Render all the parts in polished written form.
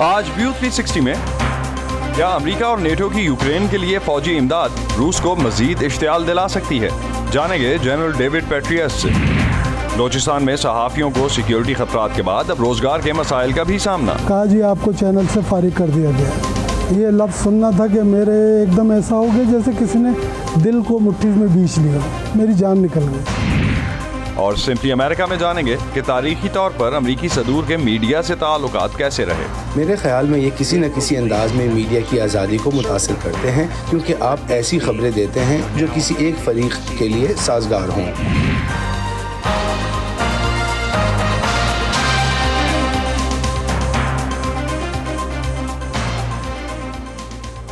آج ویو 360 میں کیا امریکہ اور نیٹو کی یوکرین کے لیے فوجی امداد روس کو مزید اشتعال دلا سکتی ہے؟ جانیں گے جنرل ڈیوڈ پیٹریس سے۔ بلوچستان میں صحافیوں کو سیکیورٹی خطرات کے بعد اب روزگار کے مسائل کا بھی سامنا۔ کہا جی آپ کو چینل سے فارغ کر دیا گیا۔ یہ لفظ سننا تھا کہ میرے ایک دم ایسا ہو گیا جیسے کسی نے دل کو مٹھی میں بیچ لیا، میری جان نکل گئی۔ اور سمپلی امریکہ میں جانیں گے کہ تاریخی طور پر امریکی صدور کے میڈیا سے تعلقات کیسے رہے۔ میرے خیال میں یہ کسی نہ کسی انداز میں میڈیا کی آزادی کو متاثر کرتے ہیں، کیونکہ آپ ایسی خبریں دیتے ہیں جو کسی ایک فریق کے لیے سازگار ہوں۔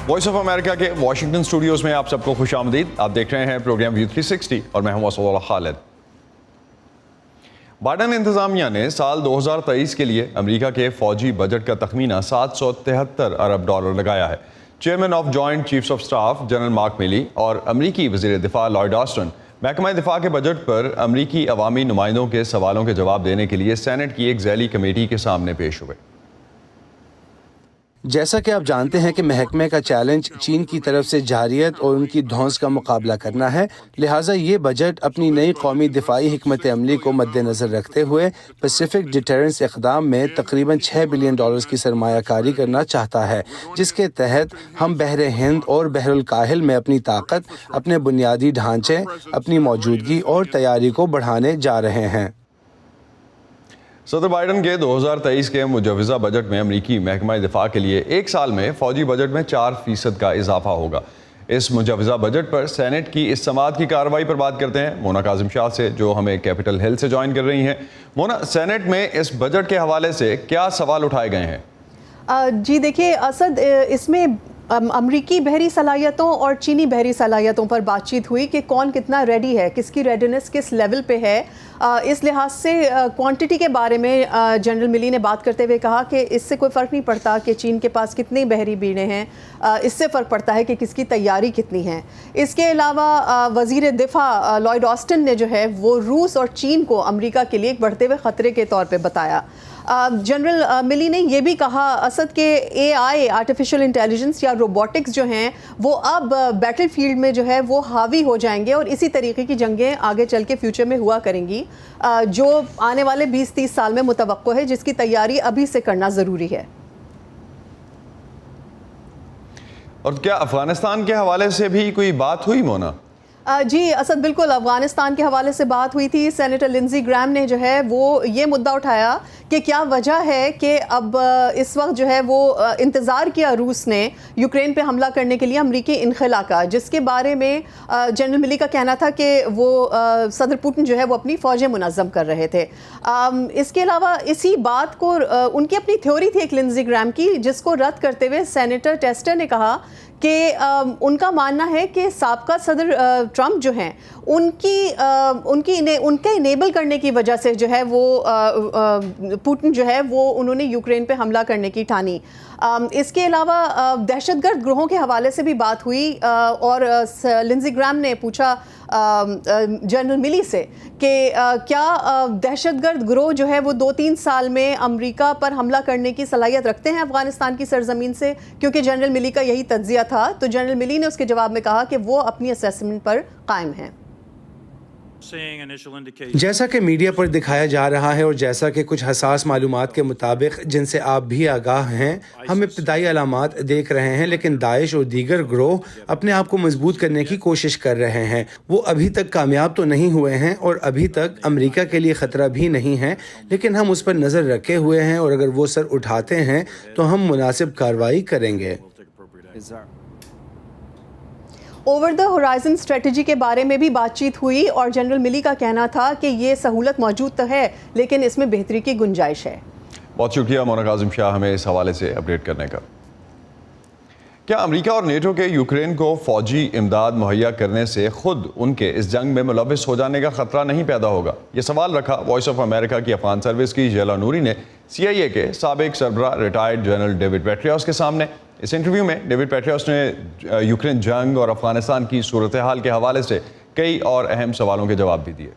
وائس آف امریکہ کے واشنگٹن اسٹوڈیوز میں آپ سب کو خوش آمدید۔ آپ دیکھ رہے ہیں پروگرام ویو 360 اور میں ہوں اسد اللہ خالد۔ بائیڈن انتظامیہ نے سال 2023 کے لیے امریکہ کے فوجی بجٹ کا تخمینہ $773 ارب لگایا ہے۔ Chairman of joint chiefs of staff general Mark Milley اور امریکی وزیر دفاع لائیڈ آسٹن محکمہ دفاع کے بجٹ پر امریکی عوامی نمائندوں کے سوالوں کے جواب دینے کے لیے سینٹ کی ایک ذیلی کمیٹی کے سامنے پیش ہوئے۔ جیسا کہ آپ جانتے ہیں کہ محکمے کا چیلنج چین کی طرف سے جارحیت اور ان کی دھونس کا مقابلہ کرنا ہے، لہٰذا یہ بجٹ اپنی نئی قومی دفاعی حکمت عملی کو مد نظر رکھتے ہوئے پیسیفک ڈیٹرنس اقدام میں تقریباً $6 بلین کی سرمایہ کاری کرنا چاہتا ہے، جس کے تحت ہم بحر ہند اور بحر الکاہل میں اپنی طاقت، اپنے بنیادی ڈھانچے، اپنی موجودگی اور تیاری کو بڑھانے جا رہے ہیں۔ صدر بائیڈن کے 2023 کے مجوزہ بجٹ میں امریکی محکمہ دفاع کے لیے ایک سال میں فوجی بجٹ میں 4% کا اضافہ ہوگا۔ اس مجوزہ بجٹ پر سینٹ کی اس سماعت کی کارروائی پر بات کرتے ہیں مونا کاظم شاہ سے، جو ہمیں کیپٹل ہل سے جوائن کر رہی ہیں۔ مونا، سینٹ میں اس بجٹ کے حوالے سے کیا سوال اٹھائے گئے ہیں؟ جی دیکھیے اسد، اس میں امریکی بحری صلاحیتوں اور چینی بحری صلاحیتوں پر بات چیت ہوئی کہ کون کتنا ریڈی ہے، کس کی ریڈینس کس لیول پہ ہے۔ اس لحاظ سے کوانٹٹی کے بارے میں جنرل ملی نے بات کرتے ہوئے کہا کہ اس سے کوئی فرق نہیں پڑتا کہ چین کے پاس کتنی بحری بیڑیں ہیں، اس سے فرق پڑتا ہے کہ کس کی تیاری کتنی ہے۔ اس کے علاوہ وزیر دفاع لائیڈ آسٹن نے جو ہے وہ روس اور چین کو امریکہ کے لیے ایک بڑھتے ہوئے خطرے کے طور پہ بتایا۔ جنرل ملی نے یہ بھی کہا اسد کہ AI آرٹیفیشل انٹیلیجنس یا روبوٹکس جو ہیں وہ اب بیٹل فیلڈ میں جو ہے وہ حاوی ہو جائیں گے، اور اسی طریقے کی جنگیں آگے چل کے فیوچر میں ہوا کریں گی، جو آنے والے 20-30 سال میں متوقع ہے، جس کی تیاری ابھی سے کرنا ضروری ہے۔ اور کیا افغانستان کے حوالے سے بھی کوئی بات ہوئی مونا؟ جی اسد، بالکل افغانستان کے حوالے سے بات ہوئی تھی۔ سینیٹر لنزی گرام نے جو ہے وہ یہ مدعا اٹھایا کہ کیا وجہ ہے کہ اب اس وقت جو ہے وہ انتظار کیا روس نے یوکرین پہ حملہ کرنے کے لیے امریکی انخلا کا، جس کے بارے میں جنرل ملی کا کہنا تھا کہ وہ صدر پوٹن جو ہے وہ اپنی فوجیں منظم کر رہے تھے۔ اس کے علاوہ اسی بات کو ان کی اپنی تھیوری تھی ایک لنزی گرام کی، جس کو رد کرتے ہوئے سینیٹر ٹیسٹر نے کہا کہ ان کا ماننا ہے کہ سابقہ صدر ٹرمپ جو ہیں ان کے انیبل کرنے کی وجہ سے جو ہے وہ پوٹن جو ہے وہ انہوں نے یوکرین پہ حملہ کرنے کی ٹھانی۔ اس کے علاوہ دہشت گرد گروہوں کے حوالے سے بھی بات ہوئی، اور لنزی گرام نے پوچھا جنرل ملی سے کہ کیا دہشت گرد گروہ جو ہے وہ 2-3 سال میں امریکہ پر حملہ کرنے کی صلاحیت رکھتے ہیں افغانستان کی سرزمین سے، کیونکہ جنرل ملی کا یہی تجزیہ تھا۔ تو جنرل ملی نے اس کے جواب میں کہا کہ وہ اپنی اسیسمنٹ پر قائم ہیں۔ جیسا کہ میڈیا پر دکھایا جا رہا ہے اور جیسا کہ کچھ حساس معلومات کے مطابق جن سے آپ بھی آگاہ ہیں، ہم ابتدائی علامات دیکھ رہے ہیں، لیکن داعش اور دیگر گروہ اپنے آپ کو مضبوط کرنے کی کوشش کر رہے ہیں۔ وہ ابھی تک کامیاب تو نہیں ہوئے ہیں اور ابھی تک امریکہ کے لیے خطرہ بھی نہیں ہے، لیکن ہم اس پر نظر رکھے ہوئے ہیں، اور اگر وہ سر اٹھاتے ہیں تو ہم مناسب کارروائی کریں گے۔ اوور دا ہورائزن اسٹریٹجی کے بارے میں بھی بات چیت ہوئی، اور جنرل ملی کا کہنا تھا کہ یہ سہولت موجود تو ہے لیکن اس میں بہتری کی گنجائش ہے۔ بہت شکریہ مونا کاظم شاہ ہمیں اس حوالے سے اپڈیٹ کرنے کا۔ کیا امریکہ اور نیٹو کے یوکرین کو فوجی امداد مہیا کرنے سے خود ان کے اس جنگ میں ملوث ہو جانے کا خطرہ نہیں پیدا ہوگا؟ یہ سوال رکھا وائس آف امریکہ کی افغان سروس کی جیلا نوری نے CIA کے سابق سربراہ ریٹائرڈ جنرل ڈیوڈ پیٹریس کے سامنے۔ اس انٹرویو میں ڈیوڈ پیٹریس نے یوکرین جنگ اور افغانستان کی صورتحال کے حوالے سے کئی اور اہم سوالوں کے جواب بھی دیے۔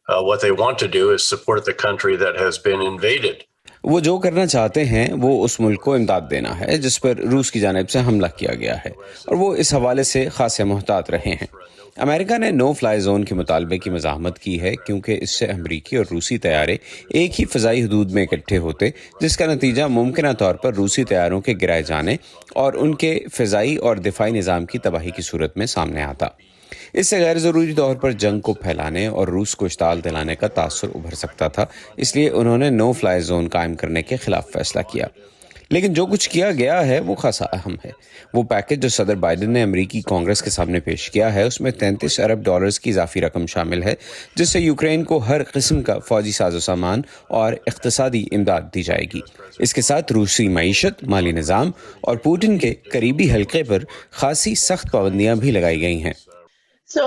What they want to do is support the country that has been invaded. وہ جو کرنا چاہتے ہیں وہ اس ملک کو امداد دینا ہے جس پر روس کی جانب سے حملہ کیا گیا ہے، اور وہ اس حوالے سے خاصے محتاط رہے ہیں۔ امریکہ نے نو فلائی زون کے مطالبے کی مزاحمت کی ہے کیونکہ اس سے امریکی اور روسی طیارے ایک ہی فضائی حدود میں اکٹھے ہوتے، جس کا نتیجہ ممکنہ طور پر روسی طیاروں کے گرائے جانے اور ان کے فضائی اور دفاعی نظام کی تباہی کی صورت میں سامنے آتا۔ اس سے غیر ضروری طور پر جنگ کو پھیلانے اور روس کو اشتعال دلانے کا تاثر ابھر سکتا تھا، اس لیے انہوں نے نو فلائی زون قائم کرنے کے خلاف فیصلہ کیا۔ لیکن جو کچھ کیا گیا ہے وہ خاصا اہم ہے۔ وہ پیکج جو صدر بائیڈن نے امریکی کانگریس کے سامنے پیش کیا ہے اس میں $33 ارب کی اضافی رقم شامل ہے، جس سے یوکرین کو ہر قسم کا فوجی ساز و سامان اور اقتصادی امداد دی جائے گی۔ اس کے ساتھ روسی معیشت، مالی نظام اور پوٹن کے قریبی حلقے پر خاصی سخت پابندیاں بھی لگائی گئی ہیں۔ So,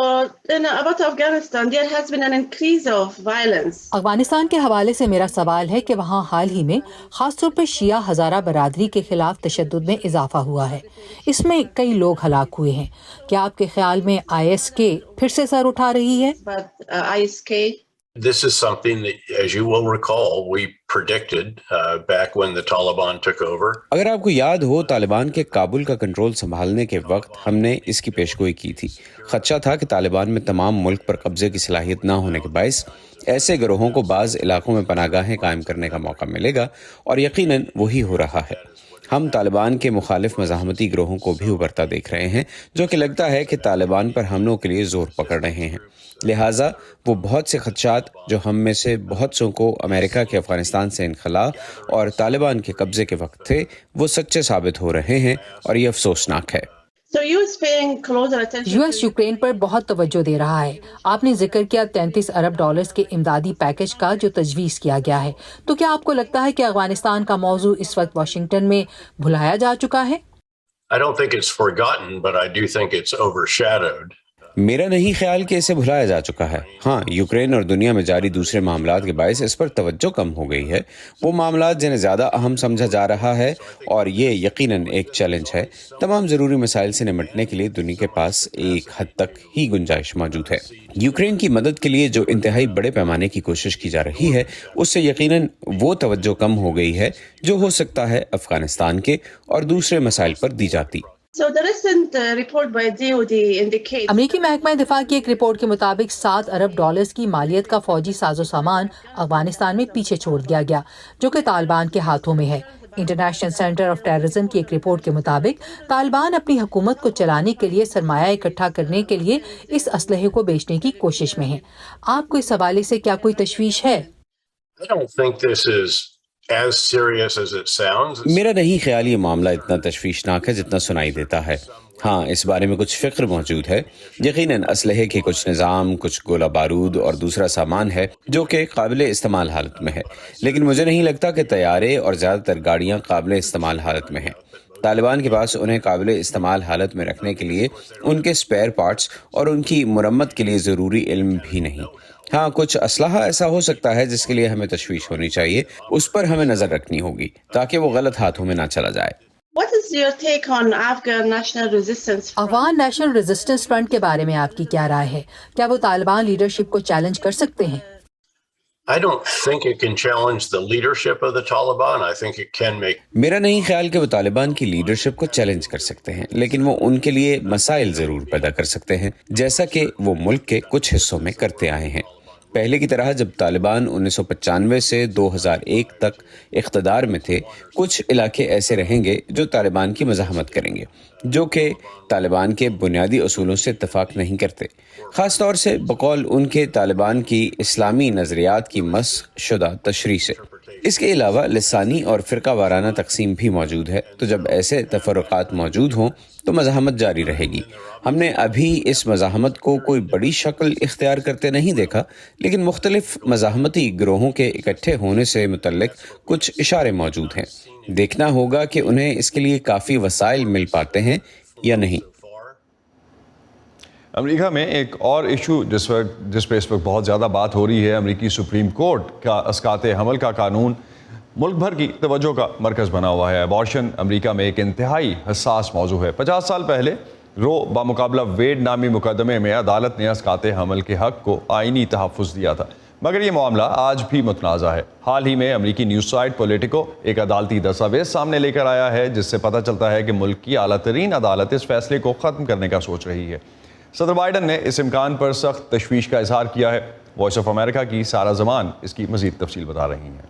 about Afghanistan, there has been an increase of violence. Afghanistan کے حوالے سے میرا سوال ہے کہ وہاں حال ہی میں خاص طور پر شیعہ ہزارہ برادری کے خلاف تشدد میں اضافہ ہوا ہے۔ اس میں کئی لوگ ہلاک ہوئے ہیں۔ کیا آپ کے خیال میں ISK پھر سے سر اٹھا رہی ہے؟ But ISK, This is something that, as you will recall, we predicted back when the Taliban took over. اگر آپ کو یاد ہو، طالبان کے کابل کا کنٹرول سنبھالنے کے وقت ہم نے اس کی پیشگوئی کی تھی۔ خدشہ تھا کہ طالبان میں تمام ملک پر قبضے کی صلاحیت نہ ہونے کے باعث ایسے گروہوں کو بعض علاقوں میں پناہ گاہیں قائم کرنے کا موقع ملے گا، اور یقیناً وہی ہو رہا ہے۔ ہم طالبان کے مخالف مزاحمتی گروہوں کو بھی ابھرتا دیکھ رہے ہیں، جو کہ لگتا ہے کہ طالبان پر حملوں کے لیے زور پکڑ رہے ہیں۔ لہٰذا وہ بہت سے خدشات جو ہم میں سے بہت سو کو امریکہ کے افغانستان سے انخلاء اور طالبان کے قبضے کے وقت تھے، وہ سچے ثابت ہو رہے ہیں، اور یہ افسوسناک ہے۔ so US paying closer attention. US Ukraine پر بہت توجہ دے رہا ہے۔ آپ نے ذکر کیا $33 ارب کے امدادی پیکج کا جو تجویز کیا گیا ہے، تو کیا آپ کو لگتا ہے کہ افغانستان کا موضوع اس وقت واشنگٹن میں بھلایا جا چکا ہے؟ I don't think it's forgotten, but I do think it's overshadowed. میرا نہیں خیال کہ اسے بھلایا جا چکا ہے۔ ہاں، یوکرین اور دنیا میں جاری دوسرے معاملات کے باعث اس پر توجہ کم ہو گئی ہے۔ وہ معاملات جنہیں زیادہ اہم سمجھا جا رہا ہے، اور یہ یقیناً ایک چیلنج ہے۔ تمام ضروری مسائل سے نمٹنے کے لیے دنیا کے پاس ایک حد تک ہی گنجائش موجود ہے۔ یوکرین کی مدد کے لیے جو انتہائی بڑے پیمانے کی کوشش کی جا رہی ہے، اس سے یقیناً وہ توجہ کم ہو گئی ہے جو ہو سکتا ہے افغانستان کے اور دوسرے مسائل پر دی جاتی۔ So the recent report by DOD indicates امریکی محکمہ دفاع کی ایک رپورٹ کے مطابق $7 ارب کی مالیت کا فوجی ساز و سامان افغانستان میں پیچھے چھوڑ دیا گیا، جو کہ طالبان کے ہاتھوں میں ہے۔ انٹرنیشنل سینٹر آف ٹیررزم کی ایک رپورٹ کے مطابق طالبان اپنی حکومت کو چلانے کے لیے سرمایہ اکٹھا کرنے کے لیے اس اسلحے کو بیچنے کی کوشش میں ہیں۔ آپ کو اس حوالے سے کیا کوئی تشویش ہے؟ I don't think this is as serious as it sounds. میرا نہیں خیال یہ معاملہ اتنا تشویشناک ہے جتنا سنائی دیتا ہے۔ ہاں، اس بارے میں کچھ فکر موجود ہے۔ یقیناً اسلحے کے کچھ نظام، کچھ گولہ بارود اور دوسرا سامان ہے جو کہ قابل استعمال حالت میں ہے، لیکن مجھے نہیں لگتا کہ طیارے اور زیادہ تر گاڑیاں قابل استعمال حالت میں ہیں۔ طالبان کے پاس انہیں قابل استعمال حالت میں رکھنے کے لیے ان کے اسپیئر پارٹس اور ان کی مرمت کے لیے ضروری علم بھی نہیں۔ ہاں، کچھ اسلحہ ایسا ہو سکتا ہے جس کے لیے ہمیں تشویش ہونی چاہیے، اس پر ہمیں نظر رکھنی ہوگی تاکہ وہ غلط ہاتھوں میں نہ چلا جائے۔ what is your take on Afghan National Resistance Front? Afghan national resistance front کے بارے میں آپ کی کیا رائے ہے؟ کیا وہ طالبان لیڈرشپ کو چیلنج کر سکتے ہیں؟ I don't think it can challenge the leadership of the Taliban. I think it can make میرا نہیں خیال کہ وہ طالبان کی لیڈرشپ کو چیلنج کر سکتے ہیں، لیکن وہ ان کے لیے مسائل ضرور پیدا کر سکتے ہیں، جیسا کہ وہ ملک کے کچھ حصوں میں کرتے آئے ہیں۔ پہلے کی طرح جب طالبان 1995 سے 2001 تک اقتدار میں تھے، کچھ علاقے ایسے رہیں گے جو طالبان کی مزاحمت کریں گے، جو کہ طالبان کے بنیادی اصولوں سے اتفاق نہیں کرتے، خاص طور سے بقول ان کے طالبان کی اسلامی نظریات کی مسخ شدہ تشریح سے۔ اس کے علاوہ لسانی اور فرقہ وارانہ تقسیم بھی موجود ہے، تو جب ایسے تفرقات موجود ہوں تو مزاحمت جاری رہے گی۔ ہم نے ابھی اس مزاحمت کو کوئی بڑی شکل اختیار کرتے نہیں دیکھا، لیکن مختلف مزاحمتی گروہوں کے اکٹھے ہونے سے متعلق کچھ اشارے موجود ہیں۔ دیکھنا ہوگا کہ انہیں اس کے لیے کافی وسائل مل پاتے ہیں یا نہیں۔ امریکہ میں ایک اور ایشو جس پہ اس وقت بہت زیادہ بات ہو رہی ہے، امریکی سپریم کورٹ کا اسقاط حمل کا قانون ملک بھر کی توجہ کا مرکز بنا ہوا ہے۔ ابارشن امریکہ میں ایک انتہائی حساس موضوع ہے۔ 50 سال پہلے رو بمقابلہ ویڈ نامی مقدمے میں عدالت نے اسقاط حمل کے حق کو آئینی تحفظ دیا تھا۔ مگر یہ معاملہ آج بھی متنازع ہے۔ حال ہی میں امریکی نیوز سائٹ پولیٹیکو ایک عدالتی دستاویز سامنے لے کر آیا ہے جس سے پتہ چلتا ہے کہ ملک کی اعلیٰ ترین عدالت اس فیصلے کو ختم کرنے کا سوچ رہی ہے۔ صدر بائیڈن نے اس امکان پر سخت تشویش کا اظہار کیا ہے۔ وائس آف امریکہ کی سارہ زمان اس کی مزید تفصیل بتا رہی ہیں۔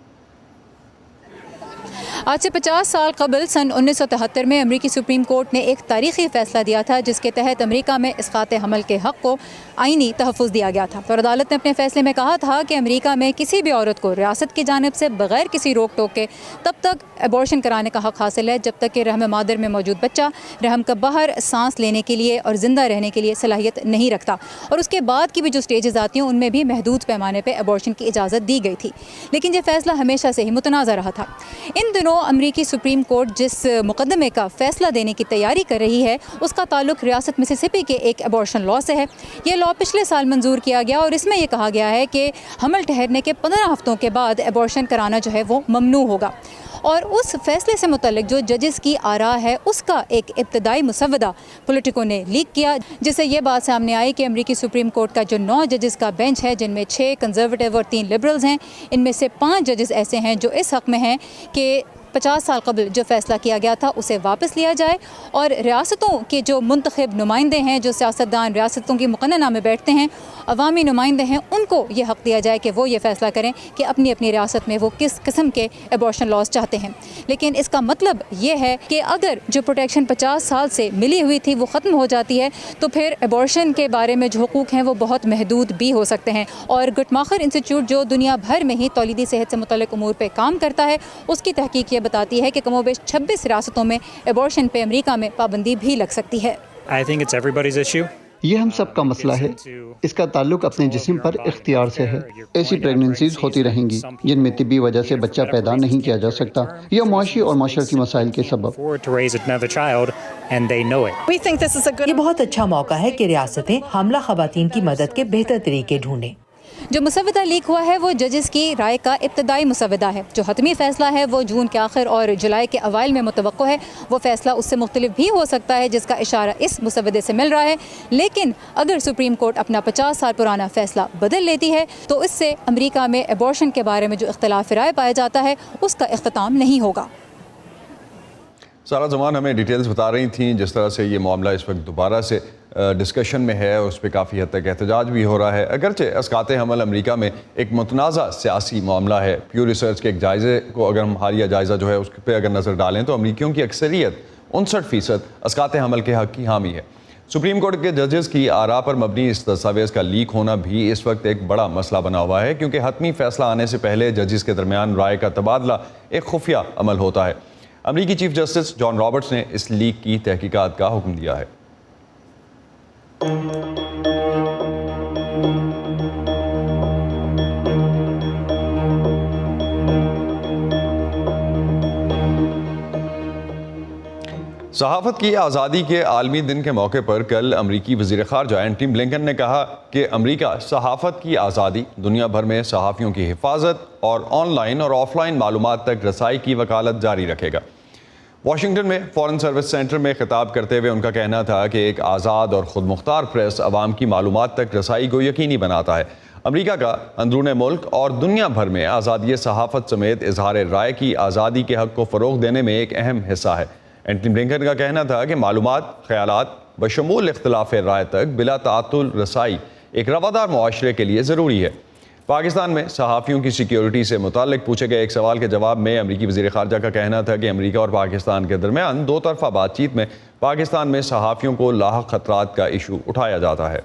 آج سے 50 سال قبل سن 1973 میں امریکی سپریم کورٹ نے ایک تاریخی فیصلہ دیا تھا جس کے تحت امریکہ میں اسقاط حمل کے حق کو آئینی تحفظ دیا گیا تھا، اور عدالت نے اپنے فیصلے میں کہا تھا کہ امریکہ میں کسی بھی عورت کو ریاست کی جانب سے بغیر کسی روک ٹوک کے تب تک ایبورشن کرانے کا حق حاصل ہے جب تک کہ رحم مادر میں موجود بچہ رحم کا باہر سانس لینے کے لیے اور زندہ رہنے کے لیے صلاحیت نہیں رکھتا، اور اس کے بعد کی بھی جو سٹیجز آتی ہیں ان میں بھی محدود پیمانے پہ ایبورشن کی اجازت دی گئی تھی، لیکن یہ فیصلہ ہمیشہ سے ہی متنازع رہا تھا۔ ان دنوں امریکی سپریم کورٹ جس مقدمے کا فیصلہ دینے کی تیاری کر رہی ہے اس کا تعلق ریاست مسیسپی کے ایک ایبورشن لاء سے ہے۔ یہ لاء پچھلے سال منظور کیا گیا اور اس میں یہ کہا گیا ہے کہ حمل ٹھہرنے کے 15 ہفتوں کے بعد ایبورشن کرانا جو ہے وہ ممنوع ہوگا، اور اس فیصلے سے متعلق جو ججز کی آراء ہے اس کا ایک ابتدائی مسودہ پولیٹیکو نے لیک کیا، جس سے یہ بات سامنے آئی کہ امریکی سپریم کورٹ کا جو 9 ججز کا بینچ ہے جن میں 6 کنزرویٹو اور 3 لبرلز ہیں، ان میں سے 5 ججز ایسے ہیں جو اس حق میں ہیں کہ 50 سال قبل جو فیصلہ کیا گیا تھا اسے واپس لیا جائے، اور ریاستوں کے جو منتخب نمائندے ہیں، جو سیاستدان ریاستوں کی مقننہ میں بیٹھتے ہیں، عوامی نمائندے ہیں، ان کو یہ حق دیا جائے کہ وہ یہ فیصلہ کریں کہ اپنی اپنی ریاست میں وہ کس قسم کے ایبورشن لاز چاہتے ہیں۔ لیکن اس کا مطلب یہ ہے کہ اگر جو پروٹیکشن 50 سال سے ملی ہوئی تھی وہ ختم ہو جاتی ہے تو پھر ایبورشن کے بارے میں جو حقوق ہیں وہ بہت محدود بھی ہو سکتے ہیں، اور گٹماخر انسٹیٹیوٹ جو دنیا بھر میں ہی تولیدی صحت سے متعلق امور پہ کام کرتا ہے اس کی تحقیق یہ بتاتی ہے کہ کم و بیش 26 ریاستوں میں ایبورشن پہ امریکہ میں پابندی بھی لگ سکتی ہے۔ I think it's everybody's issue. یہ ہم سب کا مسئلہ ہے، اس کا تعلق اپنے جسم پر اختیار سے ہے۔ ایسی پریگننسیز ہوتی رہیں گی جن میں طبی وجہ سے بچہ پیدا نہیں کیا جا سکتا یا معاشی اور معاشرتی مسائل کے سبب۔ یہ بہت اچھا موقع ہے کہ ریاستیں حاملہ خواتین کی مدد کے بہتر طریقے ڈھونڈیں۔ جو مسودہ لیک ہوا ہے وہ ججز کی رائے کا ابتدائی مسودہ ہے، جو حتمی فیصلہ ہے وہ جون کے آخر اور جولائی کے اوائل میں متوقع ہے۔ وہ فیصلہ اس سے مختلف بھی ہو سکتا ہے جس کا اشارہ اس مسودے سے مل رہا ہے، لیکن اگر سپریم کورٹ اپنا 50 سال پرانا فیصلہ بدل لیتی ہے تو اس سے امریکہ میں ایبورشن کے بارے میں جو اختلاف رائے پایا جاتا ہے اس کا اختتام نہیں ہوگا۔ سارہ زمان ہمیں ڈیٹیلز بتا رہی تھیں جس طرح سے یہ معاملہ اس وقت دوبارہ سے ڈسکشن میں ہے اور اس پہ کافی حد تک احتجاج بھی ہو رہا ہے۔ اگرچہ اسقاط حمل امریکہ میں ایک متنازع سیاسی معاملہ ہے، پیو ریسرچ کے ایک جائزے کو اگر ہم حالیہ جائزہ جو ہے اس پہ اگر نظر ڈالیں تو امریکیوں کی اکثریت 59% اسقاط حمل کے حق کی حامی ہے۔ سپریم کورٹ کے ججز کی آراء پر مبنی اس دستاویز کا لیک ہونا بھی اس وقت ایک بڑا مسئلہ بنا ہوا ہے، کیونکہ حتمی فیصلہ آنے سے پہلے ججز کے درمیان رائے کا تبادلہ ایک خفیہ عمل ہوتا ہے۔ امریکی چیف جسٹس جان رابرٹس نے اس لیک کی تحقیقات کا حکم دیا ہے۔ صحافت کی آزادی کے عالمی دن کے موقع پر کل امریکی وزیر خارجہ اینٹنی بلنکن نے کہا کہ امریکہ صحافت کی آزادی، دنیا بھر میں صحافیوں کی حفاظت اور آن لائن اور آف لائن معلومات تک رسائی کی وکالت جاری رکھے گا۔ واشنگٹن میں فارن سروس سینٹر میں خطاب کرتے ہوئے ان کا کہنا تھا کہ ایک آزاد اور خود مختار پریس عوام کی معلومات تک رسائی کو یقینی بناتا ہے۔ امریکہ کا اندرون ملک اور دنیا بھر میں آزادی صحافت سمیت اظہار رائے کی آزادی کے حق کو فروغ دینے میں ایک اہم حصہ ہے۔ اینٹنی بلنکن کا کہنا تھا کہ معلومات، خیالات بشمول اختلاف رائے تک بلا تعطل رسائی ایک روادار معاشرے کے لیے ضروری ہے۔ پاکستان میں صحافیوں کی سیکیورٹی سے متعلق پوچھے گئے ایک سوال کے جواب میں امریکی وزیر خارجہ کا کہنا تھا کہ امریکہ اور پاکستان کے درمیان دو طرفہ بات چیت میں پاکستان میں صحافیوں کو لاحق خطرات کا ایشو اٹھایا جاتا ہے۔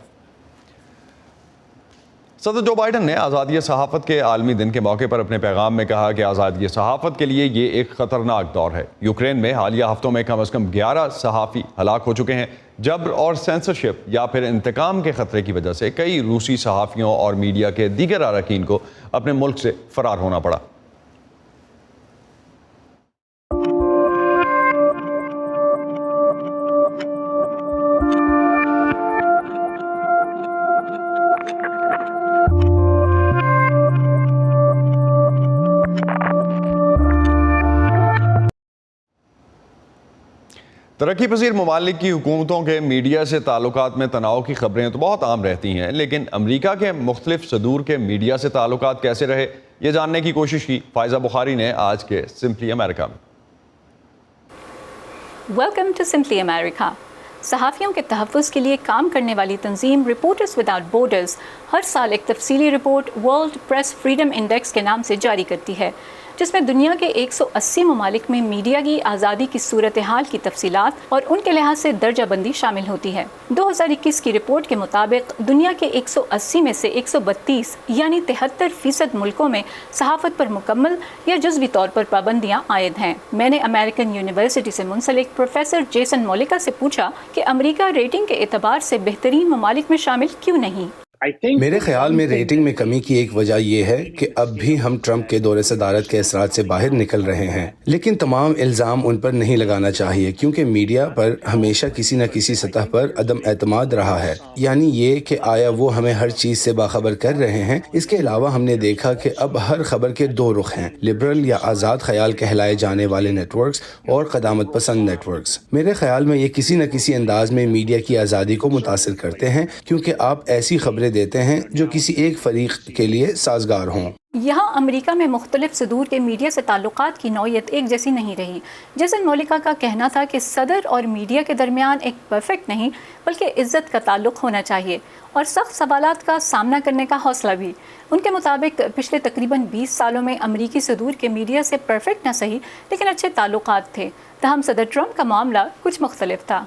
صدر جو بائیڈن نے آزادی صحافت کے عالمی دن کے موقع پر اپنے پیغام میں کہا کہ آزادی صحافت کے لیے یہ ایک خطرناک دور ہے۔ یوکرین میں حالیہ ہفتوں میں کم از کم 11 صحافی ہلاک ہو چکے ہیں۔ جبر اور سینسرشپ یا پھر انتقام کے خطرے کی وجہ سے کئی روسی صحافیوں اور میڈیا کے دیگر اراکین کو اپنے ملک سے فرار ہونا پڑا۔ ترقی پذیر ممالک کی حکومتوں کے میڈیا سے تعلقات میں تناؤ کی خبریں تو بہت عام رہتی ہیں، لیکن امریکہ کے مختلف صدور کے میڈیا سے تعلقات کیسے رہے، یہ جاننے کی کوشش کی فائزہ بخاری نے آج کے سمپلی امریکہ میں۔ ویلکم ٹو سمپلی امریکہ۔ صحافیوں کے تحفظ کے لیے کام کرنے والی تنظیم رپورٹرز وداؤٹ بارڈرز ہر سال ایک تفصیلی report world press freedom index کے نام سے جاری کرتی ہے، جس میں دنیا کے 180 ممالک میں میڈیا کی آزادی کی صورتحال کی تفصیلات اور ان کے لحاظ سے درجہ بندی شامل ہوتی ہے۔ 2021 کی رپورٹ کے مطابق دنیا کے 180 میں سے 132 یعنی 73% ملکوں میں صحافت پر مکمل یا جزوی طور پر پابندیاں عائد ہیں۔ میں نے امریکن یونیورسٹی سے منسلک پروفیسر جیسن مولیکا سے پوچھا کہ امریکہ ریٹنگ کے اعتبار سے بہترین ممالک میں شامل کیوں نہیں؟ میرے خیال میں ریٹنگ میں کمی کی ایک وجہ یہ ہے کہ اب بھی ہم ٹرمپ کے دور صدارت کے اثرات سے باہر نکل رہے ہیں، لیکن تمام الزام ان پر نہیں لگانا چاہیے کیونکہ میڈیا پر ہمیشہ کسی نہ کسی سطح پر عدم اعتماد رہا ہے، یعنی یہ کہ آیا وہ ہمیں ہر چیز سے باخبر کر رہے ہیں۔ اس کے علاوہ ہم نے دیکھا کہ اب ہر خبر کے دو رخ ہیں، لبرل یا آزاد خیال کہلائے جانے والے نیٹ ورکس اور قدامت پسند نیٹ ورکس۔ میرے خیال میں یہ کسی نہ کسی انداز میں میڈیا کی آزادی کو متاثر کرتے ہیں کیونکہ آپ ایسی خبریں دیتے ہیں جو کسی ایک فریق کے لیے سازگار ہوں۔ یہاں امریکہ میں مختلف صدور کے میڈیا سے تعلقات کی نوعیت ایک جیسی نہیں رہی۔ جیسن مولیکا کا کہنا تھا کہ صدر اور میڈیا کے درمیان ایک پرفیکٹ نہیں بلکہ عزت کا تعلق ہونا چاہیے اور سخت سوالات کا سامنا کرنے کا حوصلہ بھی۔ ان کے مطابق پچھلے تقریباً 20 سالوں میں امریکی صدور کے میڈیا سے پرفیکٹ نہ صحیح لیکن اچھے تعلقات تھے، تاہم صدر ٹرمپ کا معاملہ کچھ مختلف تھا۔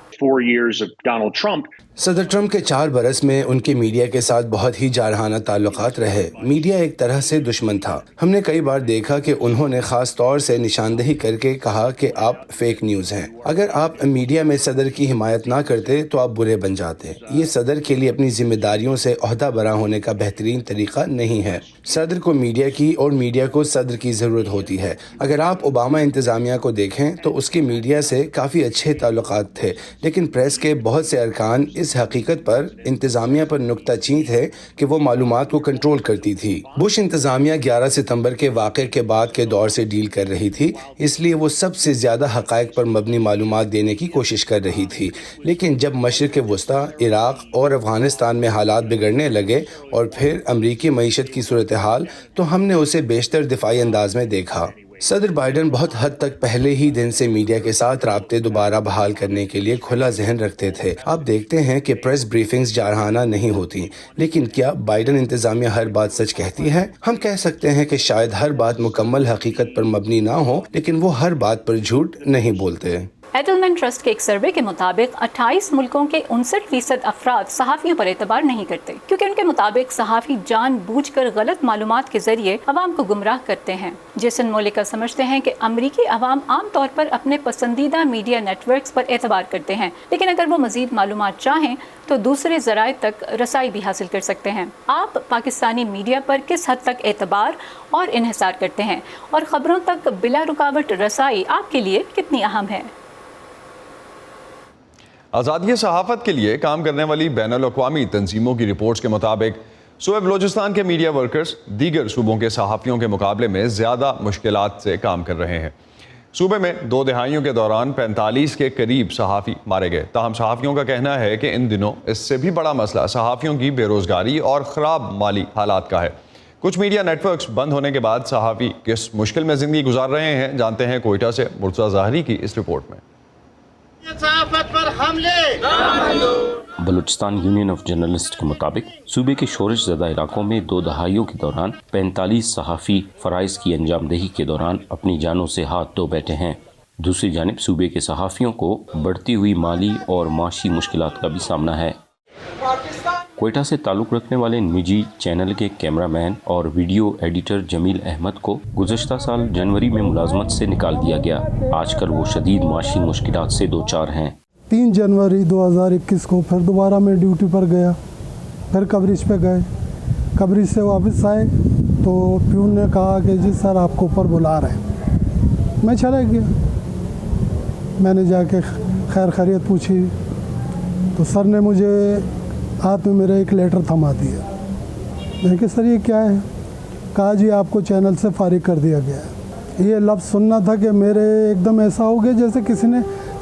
صدر ٹرمپ کے 4 برس میں ان کے میڈیا کے ساتھ بہت ہی جارحانہ تعلقات رہے۔ میڈیا ایک طرح سے دشمن تھا۔ ہم نے کئی بار دیکھا کہ انہوں نے خاص طور سے نشاندہی کر کے کہا کہ آپ فیک نیوز ہیں۔ اگر آپ میڈیا میں صدر کی حمایت نہ کرتے تو آپ برے بن جاتے۔ یہ صدر کے لیے اپنی ذمہ داریوں سے عہدہ برا ہونے کا بہترین طریقہ نہیں ہے۔ صدر کو میڈیا کی اور میڈیا کو صدر کی ضرورت ہوتی ہے۔ اگر آپ اوباما انتظامیہ کو دیکھیں تو اس کے میڈیا سے کافی اچھے تعلقات تھے، لیکن پریس کے بہت سے ارکان اس حقیقت پر انتظامیہ پر نکتہ چین تھے کہ وہ معلومات کو کنٹرول کرتی تھی۔ بش انتظامیہ 11 ستمبر کے واقعے کے بعد کے دور سے ڈیل کر رہی تھی، اس لیے وہ سب سے زیادہ حقائق پر مبنی معلومات دینے کی کوشش کر رہی تھی، لیکن جب مشرق وسطیٰ، عراق اور افغانستان میں حالات بگڑنے لگے اور پھر امریکی معیشت کی صورتحال، تو ہم نے اسے بیشتر دفاعی انداز میں دیکھا۔ صدر بائیڈن بہت حد تک پہلے ہی دن سے میڈیا کے ساتھ رابطے دوبارہ بحال کرنے کے لیے کھلا ذہن رکھتے تھے۔ آپ دیکھتے ہیں کہ پریس بریفنگز جارحانہ نہیں ہوتی، لیکن کیا بائیڈن انتظامیہ ہر بات سچ کہتی ہے؟ ہم کہہ سکتے ہیں کہ شاید ہر بات مکمل حقیقت پر مبنی نہ ہو، لیکن وہ ہر بات پر جھوٹ نہیں بولتے۔ ایڈلمن ٹرسٹ کے ایک سروے کے مطابق 28 ملکوں کے 59% افراد صحافیوں پر اعتبار نہیں کرتے کیونکہ ان کے مطابق صحافی جان بوجھ کر غلط معلومات کے ذریعے عوام کو گمراہ کرتے ہیں۔ جیسن مولیکا سمجھتے ہیں کہ امریکی عوام عام طور پر اپنے پسندیدہ میڈیا نیٹ ورکس پر اعتبار کرتے ہیں، لیکن اگر وہ مزید معلومات چاہیں تو دوسرے ذرائع تک رسائی بھی حاصل کر سکتے ہیں۔ آپ پاکستانی میڈیا پر کس حد تک اعتبار اور انحصار کرتے ہیں اور خبروں تک بلا رکاوٹ رسائی آپ کے لیے کتنی اہم ہے؟ آزادی صحافت کے لیے کام کرنے والی بین الاقوامی تنظیموں کی رپورٹس کے مطابق صوبہ بلوچستان کے میڈیا ورکرز دیگر صوبوں کے صحافیوں کے مقابلے میں زیادہ مشکلات سے کام کر رہے ہیں۔ صوبے میں 2 دہائیوں کے دوران 45 کے قریب صحافی مارے گئے، تاہم صحافیوں کا کہنا ہے کہ ان دنوں اس سے بھی بڑا مسئلہ صحافیوں کی بے روزگاری اور خراب مالی حالات کا ہے۔ کچھ میڈیا نیٹ ورکس بند ہونے کے بعد صحافی کس مشکل میں زندگی گزار رہے ہیں، جانتے ہیں کوئٹہ سے مرتضیٰ ظاہری کی اس رپورٹ میں۔ صحافت پر حملے۔ بلوچستان یونین آف جرنلسٹ کے مطابق صوبے کے شورش زدہ علاقوں میں 2 دہائیوں کے دوران 45 صحافی فرائض کی انجام دہی کے دوران اپنی جانوں سے ہاتھ دھو بیٹھے ہیں۔ دوسری جانب صوبے کے صحافیوں کو بڑھتی ہوئی مالی اور معاشی مشکلات کا بھی سامنا ہے۔ کوئٹہ سے تعلق رکھنے والے نجی چینل کے کیمرہ مین اور ویڈیو ایڈیٹر جمیل احمد کو گزشتہ سال جنوری میں ملازمت سے نکال دیا گیا۔ آج کل وہ شدید معاشی مشکلات سے دوچار ہیں۔ 3 جنوری 2021 کو پھر دوبارہ میں ڈیوٹی پر گیا، پھر کوریج پہ گئے، کوریج سے واپس آئے تو پیون نے کہا کہ جی سر آپ کو اوپر بلا رہے ہیں۔ میں چلا گیا، میں نے جا کے خیر خیریت پوچھی تو سر نے مجھے ہاتھ میں میرا ایک لیٹر تھما دیا۔ میں نے کہا سر یہ کیا ہے؟ کہا جی آپ کو چینل سے فارغ کر دیا گیا ہے۔ یہ لفظ سننا تھا کہ میرے ایک دم ایسا ہو گیا جیسے کسی نے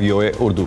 @VOA Urdu।